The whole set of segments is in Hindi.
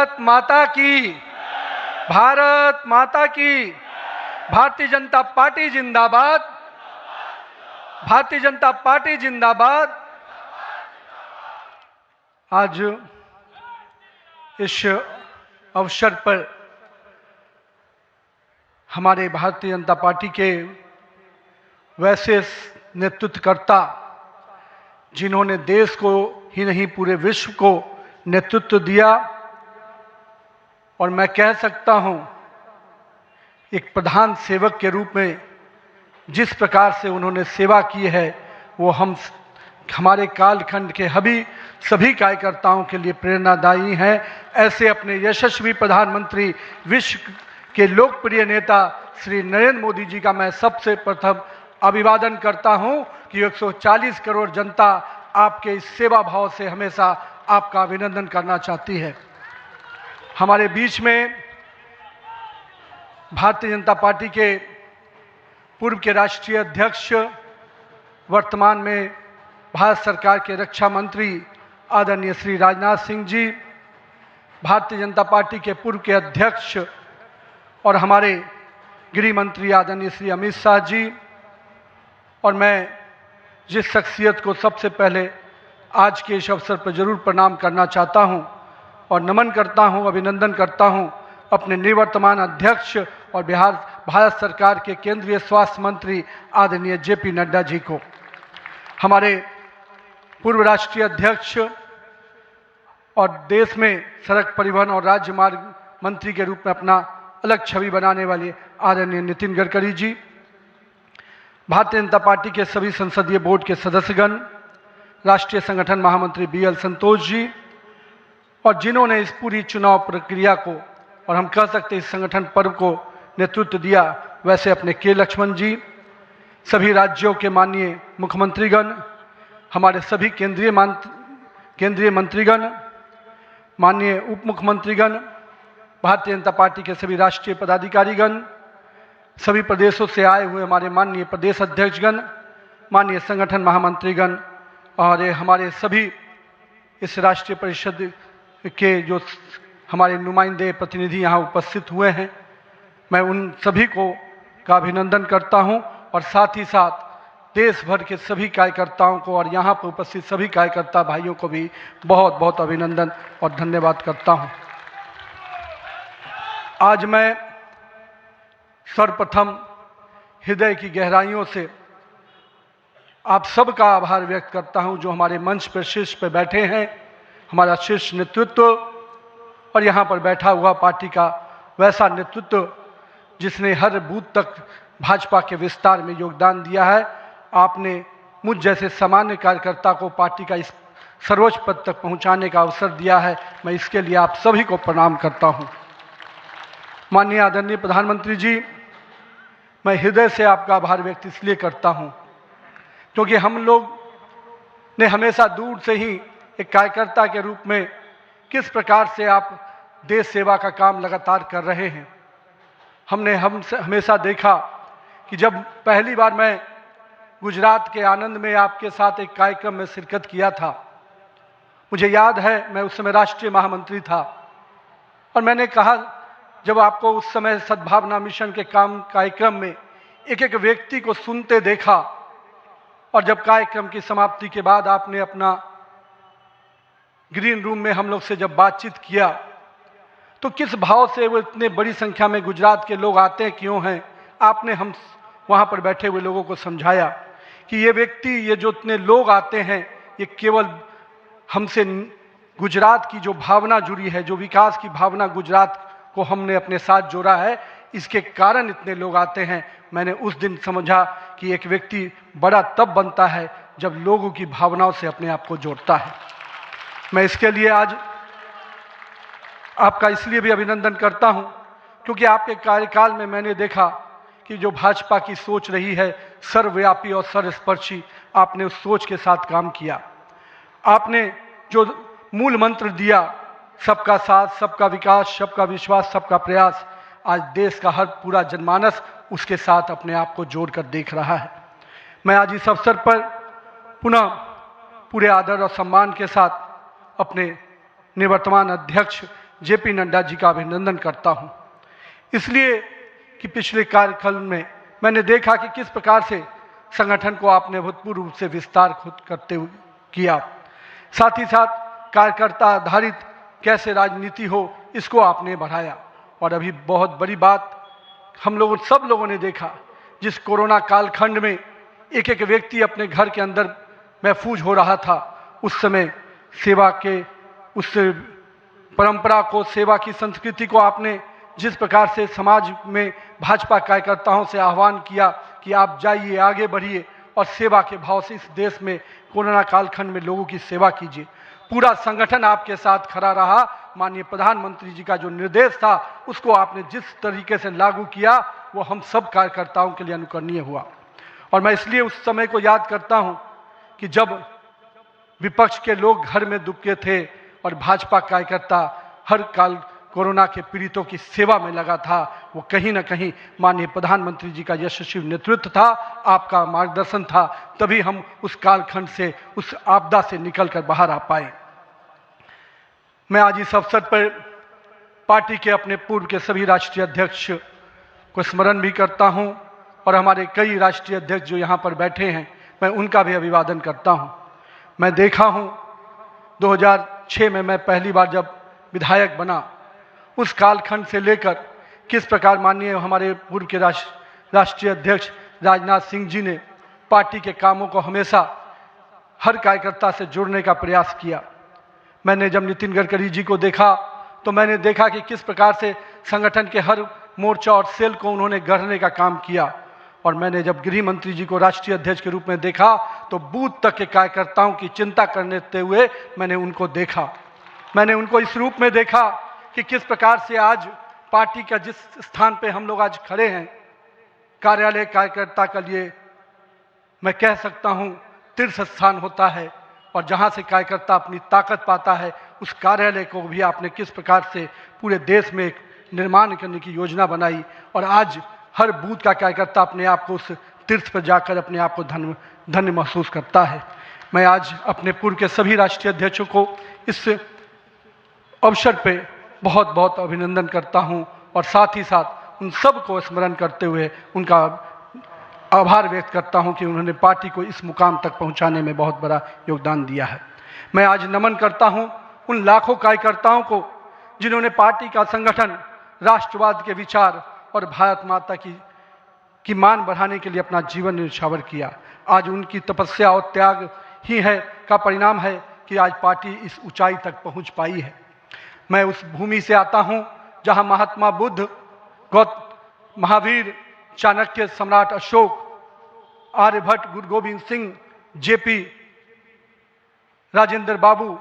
भारत माता की, भारत माता की। भारतीय जनता पार्टी जिंदाबाद, भारतीय जनता पार्टी जिंदाबाद। आज इस अवसर पर हमारे भारतीय जनता पार्टी के वैसे नेतृत्वकर्ता, जिन्होंने देश को ही नहीं पूरे विश्व को नेतृत्व दिया, और मैं कह सकता हूं एक प्रधान सेवक के रूप में जिस प्रकार से उन्होंने सेवा की है, वो हमारे कालखंड के सभी कार्यकर्ताओं के लिए प्रेरणादायी हैं। ऐसे अपने यशस्वी प्रधानमंत्री, विश्व के लोकप्रिय नेता श्री नरेंद्र मोदी जी का मैं सबसे प्रथम अभिवादन करता हूं कि 140 करोड़ जनता आपके इस सेवा भाव से हमेशा आपका अभिनंदन करना चाहती है। हमारे बीच में भारतीय जनता पार्टी के पूर्व के राष्ट्रीय अध्यक्ष, वर्तमान में भारत सरकार के रक्षा मंत्री आदरणीय श्री राजनाथ सिंह जी, भारतीय जनता पार्टी के पूर्व के अध्यक्ष और हमारे गृह मंत्री आदरणीय श्री अमित शाह जी, और मैं जिस शख्सियत को सबसे पहले आज के इस अवसर पर जरूर प्रणाम करना चाहता हूं और नमन करता हूं, अभिनंदन करता हूं, अपने निवर्तमान अध्यक्ष और भारत सरकार के केंद्रीय स्वास्थ्य मंत्री आदरणीय जेपी नड्डा जी को, हमारे पूर्व राष्ट्रीय अध्यक्ष और देश में सड़क परिवहन और राज्य मार्ग मंत्री के रूप में अपना अलग छवि बनाने वाले आदरणीय नितिन गडकरी जी, भारतीय जनता पार्टी के सभी संसदीय बोर्ड के सदस्यगण, राष्ट्रीय संगठन महामंत्री BL संतोष जी, और जिन्होंने इस पूरी चुनाव प्रक्रिया को और हम कह सकते इस संगठन पर्व को नेतृत्व दिया, वैसे अपने के लक्ष्मण जी, सभी राज्यों के माननीय मुख्यमंत्रीगण, हमारे सभी केंद्रीय मंत्रीगण, माननीय उप मुख्यमंत्रीगण, भारतीय जनता पार्टी के सभी राष्ट्रीय पदाधिकारीगण, सभी प्रदेशों से आए हुए हमारे माननीय प्रदेश अध्यक्षगण, माननीय संगठन महामंत्रीगण, और हमारे सभी इस राष्ट्रीय परिषद के जो हमारे नुमाइंदे प्रतिनिधि यहाँ उपस्थित हुए हैं, मैं उन सभी को का अभिनंदन करता हूँ, और साथ ही साथ देश भर के सभी कार्यकर्ताओं को और यहाँ पर उपस्थित सभी कार्यकर्ता भाइयों को भी बहुत बहुत अभिनंदन और धन्यवाद करता हूँ। आज मैं सर्वप्रथम हृदय की गहराइयों से आप सबका आभार व्यक्त करता हूं, जो हमारे मंच पर शीर्ष पर बैठे हैं, हमारा शीर्ष नेतृत्व, और यहाँ पर बैठा हुआ पार्टी का वैसा नेतृत्व जिसने हर बूथ तक भाजपा के विस्तार में योगदान दिया है। आपने मुझ जैसे सामान्य कार्यकर्ता को पार्टी का इस सर्वोच्च पद तक पहुँचाने का अवसर दिया है। मैं इसके लिए आप सभी को प्रणाम करता हूँ। माननीय आदरणीय प्रधानमंत्री जी, मैं हृदय से आपका आभार व्यक्त इसलिए करता हूं क्योंकि हम लोग ने हमेशा दूर से ही एक कार्यकर्ता के रूप में किस प्रकार से आप देश सेवा का काम लगातार कर रहे हैं, हमने हमेशा देखा कि जब पहली बार मैं गुजरात के आनंद में आपके साथ एक कार्यक्रम में शिरकत किया था, मुझे याद है मैं उस समय राष्ट्रीय महामंत्री था, और मैंने कहा जब आपको उस समय सद्भावना मिशन के कार्यक्रम में एक एक व्यक्ति को सुनते देखा, और जब कार्यक्रम की समाप्ति के बाद आपने अपना ग्रीन रूम में हम लोग से जब बातचीत किया, तो किस भाव से वो इतने बड़ी संख्या में गुजरात के लोग आते क्यों हैं, आपने हम वहाँ पर बैठे हुए लोगों को समझाया कि ये व्यक्ति, ये जो इतने लोग आते हैं, ये केवल हमसे गुजरात की जो भावना जुड़ी है, जो विकास की भावना गुजरात को हमने अपने साथ जोड़ा है, इसके कारण इतने लोग आते हैं। मैंने उस दिन समझा कि एक व्यक्ति बड़ा तब बनता है जब लोगों की भावनाओं से अपने आप को जोड़ता है। मैं इसके लिए आज आपका इसलिए भी अभिनंदन करता हूं क्योंकि आपके कार्यकाल में मैंने देखा कि जो भाजपा की सोच रही है सर्वव्यापी और सर्वस्पर्शी, आपने उस सोच के साथ काम किया। आपने जो मूल मंत्र दिया, सबका साथ, सबका विकास, सबका विश्वास, सबका प्रयास, आज देश का हर पूरा जनमानस उसके साथ अपने आप को जोड़कर देख रहा है। मैं आज इस अवसर पर पुनः पूरे आदर और सम्मान के साथ अपने निवर्तमान अध्यक्ष जेपी नड्डा जी का अभिनंदन करता हूं, इसलिए कि पिछले कार्यकाल में मैंने देखा कि किस प्रकार से संगठन को आपने अभूतपूर्व रूप से विस्तार खुद करते हुए किया। साथ ही साथ कार्यकर्ता आधारित कैसे राजनीति हो इसको आपने बढ़ाया। और अभी बहुत बड़ी बात हम लोगों सब लोगों ने देखा, जिस कोरोना कालखंड में एक एक व्यक्ति अपने घर के अंदर महफूज हो रहा था, उस समय सेवा के उस परंपरा को, सेवा की संस्कृति को आपने जिस प्रकार से समाज में भाजपा कार्यकर्ताओं से आह्वान किया कि आप जाइए, आगे बढ़िए और सेवा के भाव से इस देश में कोरोना कालखंड में लोगों की सेवा कीजिए। पूरा संगठन आपके साथ खड़ा रहा। माननीय प्रधानमंत्री जी का जो निर्देश था उसको आपने जिस तरीके से लागू किया वो हम सब कार्यकर्ताओं के लिए अनुकरणीय हुआ। और मैं इसलिए उस समय को याद करता हूं कि जब विपक्ष के लोग घर में दुबके थे और भाजपा कार्यकर्ता हर काल कोरोना के पीड़ितों की सेवा में लगा था, वो कहीं ना कहीं माननीय प्रधानमंत्री जी का यशस्वी नेतृत्व था, आपका मार्गदर्शन था, तभी हम उस कालखंड से, उस आपदा से निकलकर बाहर आ पाए। मैं आज इस अवसर पर पार्टी के अपने पूर्व के सभी राष्ट्रीय अध्यक्ष को स्मरण भी करता हूं और हमारे कई राष्ट्रीय अध्यक्ष जो यहाँ पर बैठे हैं, मैं उनका भी अभिवादन करता हूं। मैं देखा हूं 2006 में मैं पहली बार जब विधायक बना, उस कालखंड से लेकर किस प्रकार माननीय हमारे पूर्व के राष्ट्रीय अध्यक्ष राजनाथ सिंह जी ने पार्टी के कामों को हमेशा हर कार्यकर्ता से जुड़ने का प्रयास किया। मैंने जब नितिन गडकरी जी को देखा तो मैंने देखा कि किस प्रकार से संगठन के हर मोर्चा और सेल को उन्होंने गढ़ने का काम किया। और मैंने जब गृह मंत्री जी को राष्ट्रीय अध्यक्ष के रूप में देखा तो बूथ तक के कार्यकर्ताओं की चिंता करते हुए मैंने उनको देखा। मैंने उनको इस रूप में देखा कि किस प्रकार से आज पार्टी का जिस स्थान पे हम लोग आज खड़े हैं, कार्यालय कार्यकर्ता के लिए मैं कह सकता हूं तीर्थ स्थान होता है, और जहां से कार्यकर्ता अपनी ताकत पाता है, उस कार्यालय को भी आपने किस प्रकार से पूरे देश में एक निर्माण करने की योजना बनाई। और आज हर बूथ का कार्यकर्ता अपने आप को उस तीर्थ पर जाकर अपने आप को धन्य महसूस करता है। मैं आज अपने पूर्व के सभी राष्ट्रीय अध्यक्षों को इस अवसर पे बहुत बहुत अभिनंदन करता हूं और साथ ही साथ उन सब को स्मरण करते हुए उनका आभार व्यक्त करता हूं कि उन्होंने पार्टी को इस मुकाम तक पहुंचाने में बहुत बड़ा योगदान दिया है। मैं आज नमन करता हूं उन लाखों कार्यकर्ताओं को जिन्होंने पार्टी का संगठन, राष्ट्रवाद के विचार और भारत माता की मान बढ़ाने के लिए अपना जीवन न्यौछावर किया। आज उनकी तपस्या और त्याग ही है का परिणाम है कि आज पार्टी इस ऊंचाई तक पहुंच पाई है। मैं उस भूमि से आता हूं जहां महात्मा बुद्ध, महावीर, चाणक्य, सम्राट अशोक, आर्यभट्ट, गुरु गोविंद सिंह, जेपी, राजेंद्र बाबू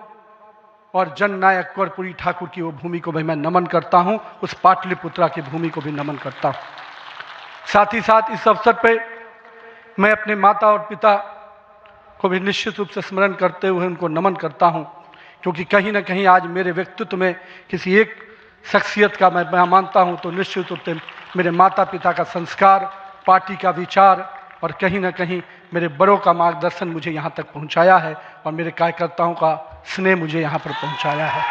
और जननायक कर्पूरी ठाकुर की वो भूमि को भी मैं नमन करता हूं, उस पाटलिपुत्रा की भूमि को भी नमन करता हूं। साथ ही साथ इस अवसर पे मैं अपने माता और पिता को भी निश्चित रूप से स्मरण करते हुए उनको नमन करता हूं, क्योंकि कहीं ना कहीं आज मेरे व्यक्तित्व में किसी एक शख्सियत का मैं मानता हूं तो निश्चित रूप से मेरे माता पिता का संस्कार, पार्टी का विचार और कहीं ना कहीं मेरे बड़ों का मार्गदर्शन मुझे यहाँ तक पहुँचाया है और मेरे कार्यकर्ताओं का स्नेह मुझे यहाँ पर पहुँचाया है।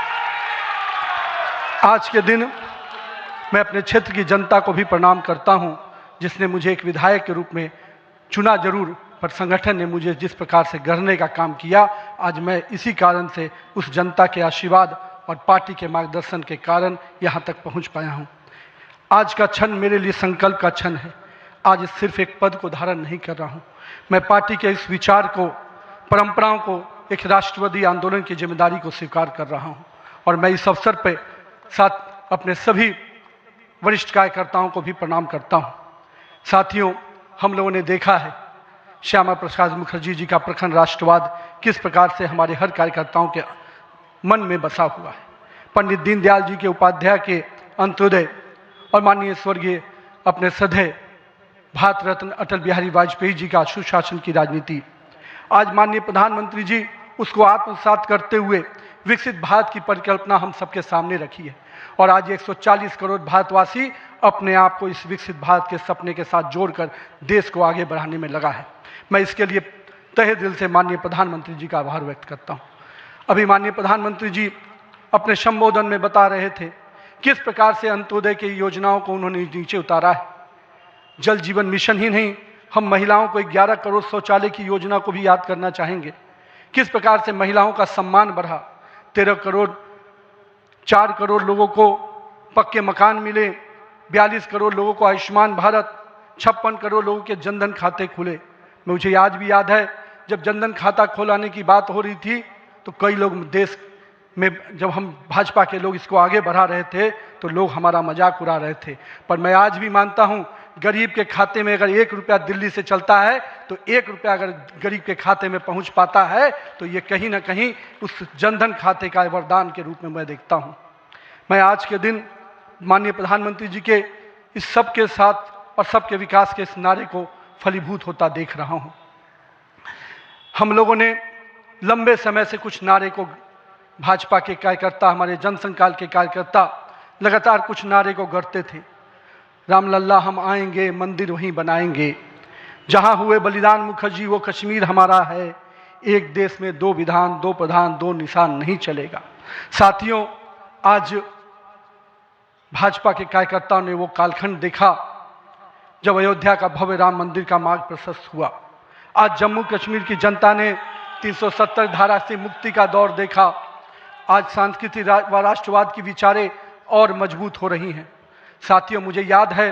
आज के दिन मैं अपने क्षेत्र की जनता को भी प्रणाम करता हूँ, जिसने मुझे एक विधायक के रूप में चुना जरूर, पर संगठन ने मुझे जिस प्रकार से गढ़ने का काम किया, आज मैं इसी कारण से उस जनता के आशीर्वाद और पार्टी के मार्गदर्शन के कारण यहाँ तक पहुँच पाया हूँ। आज का क्षण मेरे लिए संकल्प का क्षण है। आज सिर्फ एक पद को धारण नहीं कर रहा हूँ, मैं पार्टी के इस विचार को, परंपराओं को, एक राष्ट्रवादी आंदोलन की जिम्मेदारी को स्वीकार कर रहा हूँ। और मैं इस अवसर पर साथ अपने सभी वरिष्ठ कार्यकर्ताओं को भी प्रणाम करता हूँ। साथियों, हम लोगों ने देखा है श्यामा प्रसाद मुखर्जी जी का प्रखर राष्ट्रवाद किस प्रकार से हमारे हर कार्यकर्ताओं के मन में बसा हुआ है। पंडित दीनदयाल जी के उपाध्याय के अंत्योदय और माननीय स्वर्गीय अपने सदैव भारत रत्न अटल बिहारी वाजपेयी जी का सुशासन की राजनीति, आज माननीय प्रधानमंत्री जी उसको आत्मसात करते हुए विकसित भारत की परिकल्पना हम सबके सामने रखी है। और आज 140 करोड़ भारतवासी अपने आप को इस विकसित भारत के सपने के साथ जोड़कर देश को आगे बढ़ाने में लगा है। मैं इसके लिए तहे दिल से माननीय प्रधानमंत्री जी का आभार व्यक्त करता हूँ। अभी माननीय प्रधानमंत्री जी अपने संबोधन में बता रहे थे किस प्रकार से अंत्योदय की योजनाओं को उन्होंने नीचे उतारा है। जल जीवन मिशन ही नहीं, हम महिलाओं को 11 करोड़ शौचालय की योजना को भी याद करना चाहेंगे। किस प्रकार से महिलाओं का सम्मान बढ़ा, 13 करोड़ 4 करोड़ लोगों को पक्के मकान मिले, 42 करोड़ लोगों को आयुष्मान भारत, 56 करोड़ लोगों के जनधन खाते खुले। मुझे आज भी याद है जब जनधन खाता खोलाने की बात हो रही थी तो कई लोग देश में, जब हम भाजपा के लोग इसको आगे बढ़ा रहे थे तो लोग हमारा मजाक उड़ा रहे थे। पर मैं आज भी मानता हूं गरीब के खाते में अगर 1 रुपया दिल्ली से चलता है तो 1 रुपया अगर गरीब के खाते में पहुंच पाता है तो ये कहीं ना कहीं उस जनधन खाते का वरदान के रूप में मैं देखता हूं। मैं आज के दिन माननीय प्रधानमंत्री जी के इस सब के साथ और सबके विकास के इस नारे को फलीभूत होता देख रहा हूं। हम लोगों ने लंबे समय से कुछ नारे को, भाजपा के कार्यकर्ता, हमारे जनसंकाल के कार्यकर्ता लगातार कुछ नारे को गढ़ते थे। रामलल्ला हम आएंगे, मंदिर वहीं बनाएंगे, जहां हुए बलिदान मुखर्जी वो कश्मीर हमारा है, एक देश में 2 विधान 2 प्रधान 2 निशान नहीं चलेगा। साथियों, आज भाजपा के कार्यकर्ताओं ने वो कालखंड देखा जब अयोध्या का भव्य राम मंदिर का मार्ग प्रशस्त हुआ। आज जम्मू कश्मीर की जनता ने 370 धारा से मुक्ति का दौर देखा। आज सांस्कृतिक व राष्ट्रवाद की विचारें और मजबूत हो रही हैं। साथियों, मुझे याद है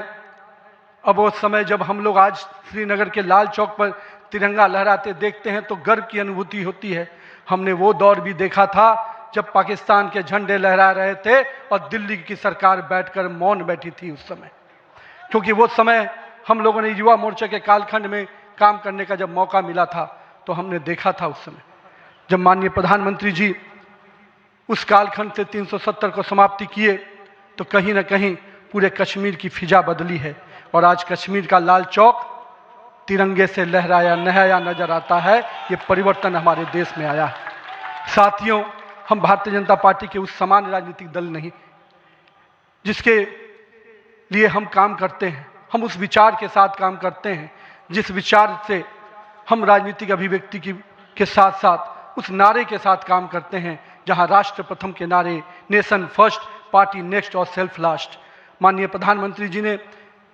अब वो समय जब हम लोग आज श्रीनगर के लाल चौक पर तिरंगा लहराते देखते हैं तो गर्व की अनुभूति होती है। हमने वो दौर भी देखा था जब पाकिस्तान के झंडे लहरा रहे थे और दिल्ली की सरकार बैठकर मौन बैठी थी उस समय, क्योंकि वो समय हम लोगों ने युवा मोर्चा के कालखंड में काम करने का जब मौका मिला था तो हमने देखा था उस समय जब माननीय प्रधानमंत्री जी उस कालखंड से 370 को समाप्ति किए तो कहीं ना कहीं पूरे कश्मीर की फिजा बदली है और आज कश्मीर का लाल चौक तिरंगे से लहराया नहाया नजर आता है। ये परिवर्तन हमारे देश में आया है। साथियों, हम भारतीय जनता पार्टी के उस समान राजनीतिक दल नहीं जिसके लिए हम काम करते हैं, हम उस विचार के साथ काम करते हैं जिस विचार से हम राजनीतिक अभिव्यक्ति के साथ साथ उस नारे के साथ काम करते हैं जहां राष्ट्र प्रथम के नारे, नेशन फर्स्ट, पार्टी नेक्स्ट और सेल्फ लास्ट, माननीय प्रधानमंत्री जी ने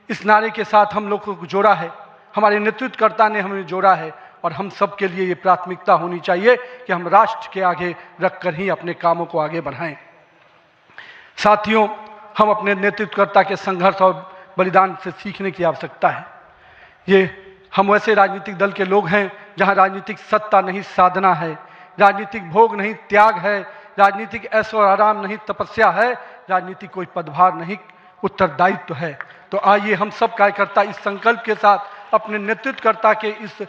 इस नारे के साथ हम लोगों को जोड़ा है, हमारे नेतृत्वकर्ता ने हमें जोड़ा है और हम सब के लिए ये प्राथमिकता होनी चाहिए कि हम राष्ट्र के आगे रखकर ही अपने कामों को आगे बढ़ाएं। साथियों, हम अपने नेतृत्वकर्ता के संघर्ष और बलिदान से सीखने की आवश्यकता है। ये हम वैसे राजनीतिक दल के लोग हैं जहां राजनीतिक सत्ता नहीं साधना है, राजनीतिक भोग नहीं त्याग है, राजनीतिक ऐशो आराम नहीं तपस्या है, राजनीतिक कोई पदभार नहीं उत्तरदायित्व है। तो आइए हम सब कार्यकर्ता इस संकल्प के साथ अपने नेतृत्वकर्ता के इस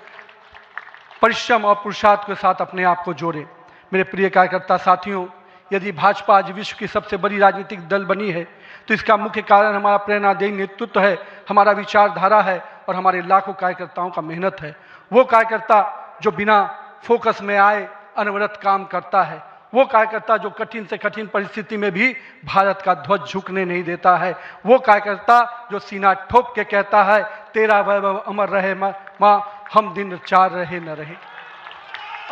परिश्रम और पुरुषार्थ के साथ अपने आप को जोड़ें। मेरे प्रिय कार्यकर्ता साथियों, यदि भाजपा आज विश्व की सबसे बड़ी राजनीतिक दल बनी है तो इसका मुख्य कारण हमारा प्रेरणादायी नेतृत्व है, हमारा विचारधारा है और हमारे लाखों कार्यकर्ताओं का मेहनत है। वो कार्यकर्ता जो बिना फोकस में आए अनवरत काम करता है, वो कार्यकर्ता जो कठिन से कठिन परिस्थिति में भी भारत का ध्वज झुकने नहीं देता है, वो कार्यकर्ता जो सीना ठोक के कहता है तेरा वैभव अमर रहे माँ, हम दिन 4 रहे न रहे।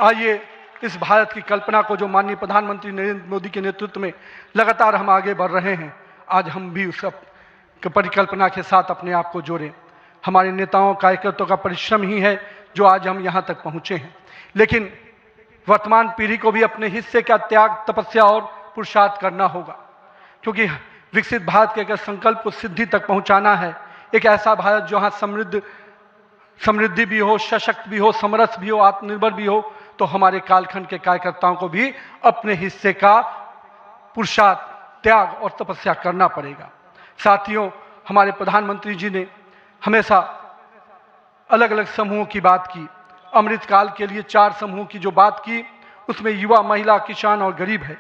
आइए इस भारत की कल्पना को जो माननीय प्रधानमंत्री नरेंद्र मोदी के नेतृत्व में लगातार हम आगे बढ़ रहे हैं, आज हम भी उस परिकल्पना के साथ अपने आप को जोड़ें। हमारे नेताओं कार्यकर्ताओं का परिश्रम ही है जो आज हम यहाँ तक पहुँचे हैं, लेकिन वर्तमान पीढ़ी को भी अपने हिस्से का त्याग, तपस्या और पुरुषार्थ करना होगा, क्योंकि विकसित भारत के अगर संकल्प को सिद्धि तक पहुँचाना है, एक ऐसा भारत जहाँ समृद्धि भी हो, सशक्त भी हो, समरस भी हो, आत्मनिर्भर भी हो, तो हमारे कालखंड के कार्यकर्ताओं को भी अपने हिस्से का पुरुषार्थ, त्याग और तपस्या करना पड़ेगा। साथियों, हमारे प्रधानमंत्री जी ने हमेशा अलग अलग समूहों की बात की। अमृतकाल के लिए 4 समूहों की जो बात की, उसमें युवा, महिला, किसान और गरीब है।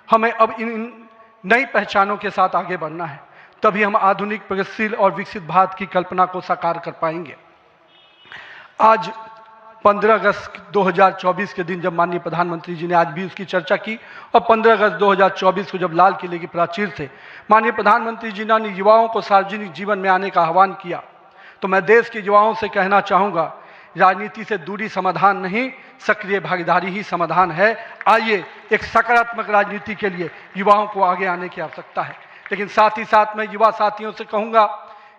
हमें अब इन नई पहचानों के साथ आगे बढ़ना है, तभी हम आधुनिक, प्रगतिशील और विकसित भारत की कल्पना को साकार कर पाएंगे। आज 15 अगस्त 2024 के दिन जब माननीय प्रधानमंत्री जी ने आज भी उसकी चर्चा की और 15 अगस्त 2024 को जब लाल किले की प्राचीर से माननीय प्रधानमंत्री जी ने युवाओं को सार्वजनिक जीवन में आने का आह्वान किया, तो मैं देश के युवाओं से कहना चाहूँगा, राजनीति से दूरी समाधान नहीं, सक्रिय भागीदारी ही समाधान है। आइए एक सकारात्मक राजनीति के लिए युवाओं को आगे आने की आवश्यकता है। लेकिन साथ ही साथ मैं युवा साथियों से कहूँगा,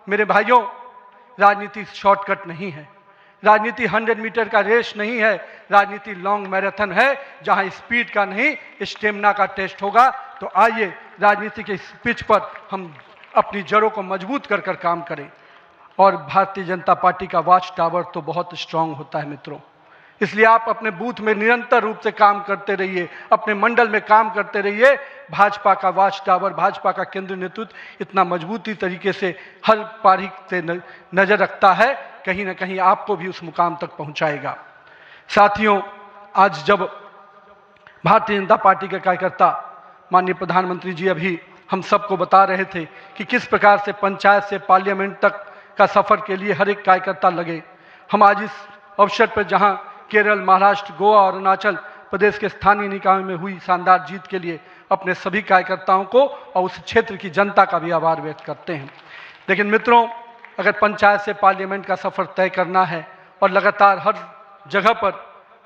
मेरे भाइयों, राजनीति शॉर्टकट नहीं है, राजनीति 100 मीटर का रेस नहीं है, राजनीति लॉन्ग मैराथन है, जहां स्पीड का नहीं स्टेमिना का टेस्ट होगा। तो आइए राजनीति के इस पिच पर हम अपनी जड़ों को मजबूत कर कर काम करें। और भारतीय जनता पार्टी का वॉच टावर तो बहुत स्ट्रांग होता है मित्रों, इसलिए आप अपने बूथ में निरंतर रूप से काम करते रहिए, अपने मंडल में काम करते रहिए। भाजपा का वॉच टावर, भाजपा का केंद्रीय नेतृत्व इतना मजबूती तरीके से हर पारी से नजर रखता है, कहीं ना कहीं आपको भी उस मुकाम तक पहुंचाएगा। साथियों, आज जब भारतीय जनता पार्टी के कार्यकर्ता, माननीय प्रधानमंत्री जी अभी हम सबको बता रहे थे कि किस प्रकार से पंचायत से पार्लियामेंट तक का सफर के लिए हर एक कार्यकर्ता लगे, हम आज इस अवसर पर जहां केरल, महाराष्ट्र, गोवा और अरुणाचल प्रदेश के स्थानीय निकायों में हुई शानदार जीत के लिए अपने सभी कार्यकर्ताओं को और उस क्षेत्र की जनता का भी आभार व्यक्त करते हैं। लेकिन मित्रों, अगर पंचायत से पार्लियामेंट का सफर तय करना है और लगातार हर जगह पर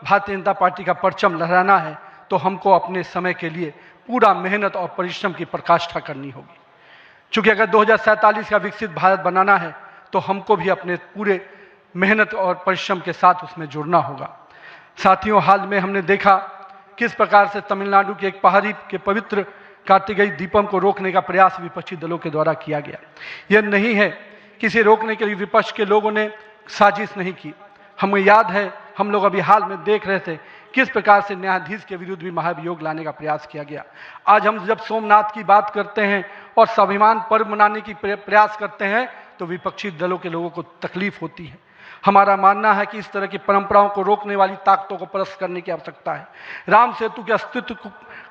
भारतीय जनता पार्टी का परचम लहराना है, तो हमको अपने समय के लिए पूरा मेहनत और परिश्रम की पराकाष्ठा करनी होगी। चूंकि अगर 2047 का विकसित भारत बनाना है, तो हमको भी अपने पूरे मेहनत और परिश्रम के साथ उसमें जुड़ना होगा। साथियों, हाल में हमने देखा किस प्रकार से तमिलनाडु के एक पहाड़ी के पवित्र कार्तिकेय दीपम को रोकने का प्रयास विपक्षी दलों के द्वारा किया गया। यह नहीं है किसी रोकने के लिए विपक्ष के लोगों ने साजिश नहीं की। हमें याद है, हम लोग अभी हाल में देख रहे थे किस प्रकार से न्यायाधीश के विरुद्ध भी महाभियोग लाने का प्रयास किया गया। आज हम जब सोमनाथ की बात करते हैं और स्वाभिमान पर्व मनाने की प्रयास करते हैं, तो विपक्षी दलों के लोगों को तकलीफ होती है। हमारा मानना है कि इस तरह की परंपराओं को रोकने वाली ताकतों को परास्त करने की आवश्यकता है। राम सेतु के अस्तित्व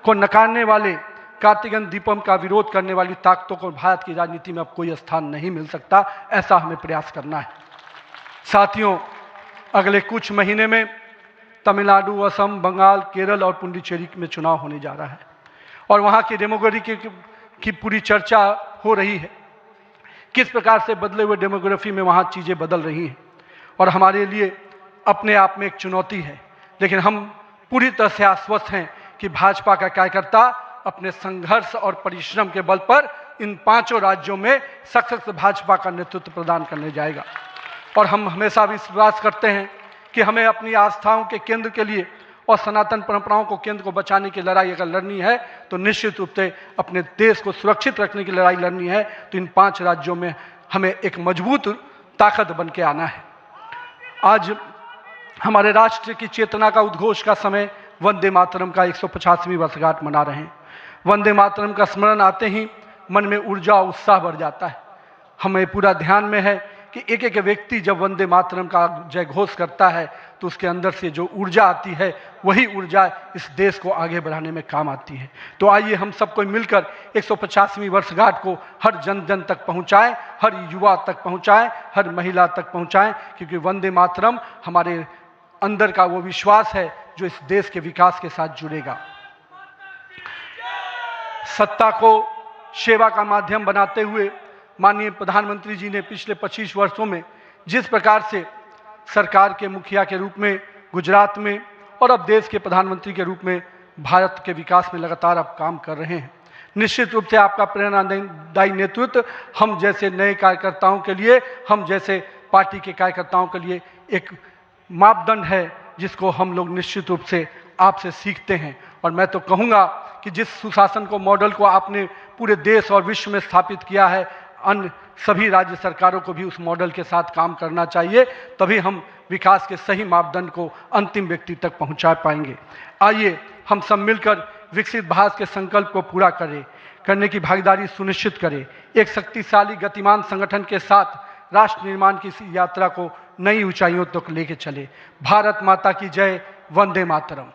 को नकारने वाले, कार्तिकेय दीपम का विरोध करने वाली ताकतों को भारत की राजनीति में अब कोई स्थान नहीं मिल सकता, ऐसा हमें प्रयास करना है। साथियों, अगले कुछ महीने में तमिलनाडु, असम, बंगाल, केरल और पुडुचेरी में चुनाव होने जा रहा है और वहाँ की डेमोग्राफी की पूरी चर्चा हो रही है। किस प्रकार से बदले हुए डेमोग्राफी में वहाँ चीज़ें बदल रही हैं और हमारे लिए अपने आप में एक चुनौती है। लेकिन हम पूरी तरह से आश्वस्त हैं कि भाजपा का कार्यकर्ता अपने संघर्ष और परिश्रम के बल पर इन 5 राज्यों में सशक्त भाजपा का नेतृत्व प्रदान करने जाएगा। और हम हमेशा विश्वास करते हैं कि हमें अपनी आस्थाओं के केंद्र के लिए और सनातन परंपराओं को केंद्र को बचाने की लड़ाई अगर लड़नी है, तो निश्चित रूप से अपने देश को सुरक्षित रखने की लड़ाई लड़नी है, तो इन 5 राज्यों में हमें एक मजबूत ताकत बन के आना है। आज हमारे राष्ट्र की चेतना का उद्घोष का समय वंदे मातरम का 150वीं वर्षगांठ मना रहे हैं। वंदे मातरम का स्मरण आते ही मन में ऊर्जा और उत्साह बढ़ जाता है। हमें पूरा ध्यान में है कि एक एक व्यक्ति जब वंदे मातरम का जय घोष करता है, तो उसके अंदर से जो ऊर्जा आती है, वही ऊर्जा इस देश को आगे बढ़ाने में काम आती है। तो आइए हम सबको मिलकर 150वीं वर्षगांठ को हर जन जन तक पहुंचाएं, हर युवा तक पहुंचाएं, हर महिला तक पहुंचाएं, क्योंकि वंदे मातरम हमारे अंदर का वो विश्वास है जो इस देश के विकास के साथ जुड़ेगा। सत्ता को सेवा का माध्यम बनाते हुए माननीय प्रधानमंत्री जी ने पिछले 25 वर्षों में जिस प्रकार से सरकार के मुखिया के रूप में गुजरात में और अब देश के प्रधानमंत्री के रूप में भारत के विकास में लगातार अब काम कर रहे हैं, निश्चित रूप से आपका प्रेरणादायी नेतृत्व हम जैसे नए कार्यकर्ताओं के लिए, हम जैसे पार्टी के कार्यकर्ताओं के लिए एक मापदंड है जिसको हम लोग निश्चित रूप से आपसे सीखते हैं। और मैं तो कहूँगा कि जिस सुशासन को मॉडल को आपने पूरे देश और विश्व में स्थापित किया है, अन्य सभी राज्य सरकारों को भी उस मॉडल के साथ काम करना चाहिए, तभी हम विकास के सही मापदंड को अंतिम व्यक्ति तक पहुंचा पाएंगे। आइए हम सब मिलकर विकसित भारत के संकल्प को पूरा करने की भागीदारी सुनिश्चित करें। एक शक्तिशाली गतिमान संगठन के साथ राष्ट्र निर्माण की इस यात्रा को नई ऊंचाइयों तक लेके चले। भारत माता की जय। वंदे मातरम।